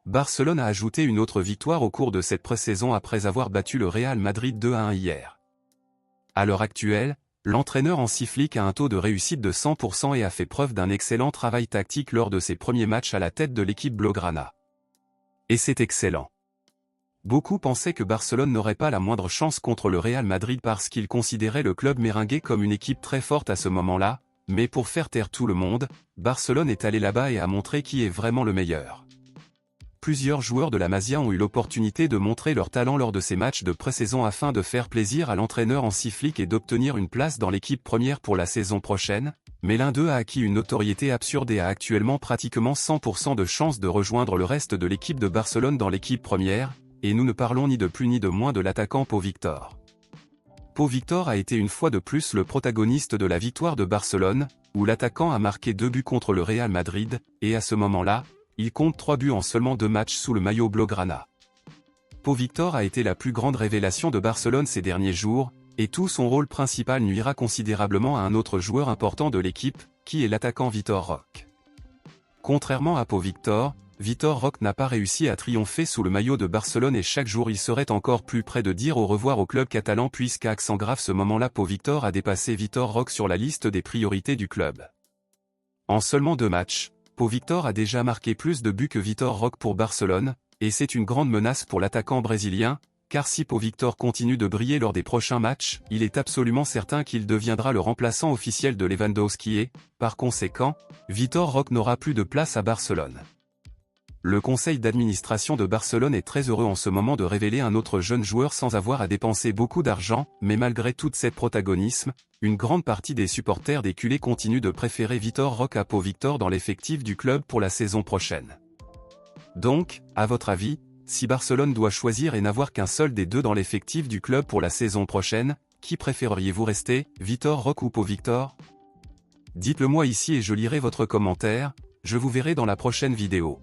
Barcelone a ajouté une autre victoire au cours de cette pré-saison après avoir battu le Real Madrid 2-1 hier. À l'heure actuelle, l'entraîneur Hansi Flick a un taux de réussite de 100% et a fait preuve d'un excellent travail tactique lors de ses premiers matchs à la tête de l'équipe blaugrana. Et c'est excellent. Beaucoup pensaient que Barcelone n'aurait pas la moindre chance contre le Real Madrid parce qu'ils considéraient le club merengue comme une équipe très forte à ce moment-là, mais pour faire taire tout le monde, Barcelone est allé là-bas et a montré qui est vraiment le meilleur. Plusieurs joueurs de la Masia ont eu l'opportunité de montrer leur talent lors de ces matchs de pré-saison afin de faire plaisir à l'entraîneur Hansi Flick et d'obtenir une place dans l'équipe première pour la saison prochaine, mais l'un d'eux a acquis une notoriété absurde et a actuellement pratiquement 100% de chances de rejoindre le reste de l'équipe de Barcelone dans l'équipe première, et nous ne parlons ni de plus ni de moins de l'attaquant Pau Victor. Pau Victor a été une fois de plus le protagoniste de la victoire de Barcelone, où l'attaquant a marqué 2 buts contre le Real Madrid, et à ce moment-là, il compte 3 buts en seulement 2 matchs sous le maillot blaugrana. Pau Victor a été la plus grande révélation de Barcelone ces derniers jours, et tout son rôle principal nuira considérablement à un autre joueur important de l'équipe, qui est l'attaquant Vitor Roque. Contrairement à Pau Victor, Vitor Roque n'a pas réussi à triompher sous le maillot de Barcelone et chaque jour il serait encore plus près de dire au revoir au club catalan puisqu'à accent grave ce moment-là Pau Victor a dépassé Vitor Roque sur la liste des priorités du club. En seulement 2 matchs, Pau Victor a déjà marqué plus de buts que Vitor Roque pour Barcelone, et c'est une grande menace pour l'attaquant brésilien, car si Pau Victor continue de briller lors des prochains matchs, il est absolument certain qu'il deviendra le remplaçant officiel de Lewandowski et, par conséquent, Vitor Roque n'aura plus de place à Barcelone. Le conseil d'administration de Barcelone est très heureux en ce moment de révéler un autre jeune joueur sans avoir à dépenser beaucoup d'argent, mais malgré tout cet protagonisme, une grande partie des supporters des culés continuent de préférer Vitor Roque à Pau Victor dans l'effectif du club pour la saison prochaine. Donc, à votre avis, si Barcelone doit choisir et n'avoir qu'un seul des deux dans l'effectif du club pour la saison prochaine, qui préféreriez-vous rester, Vitor Roque ou Pau Victor? Dites-le moi ici et je lirai votre commentaire, je vous verrai dans la prochaine vidéo.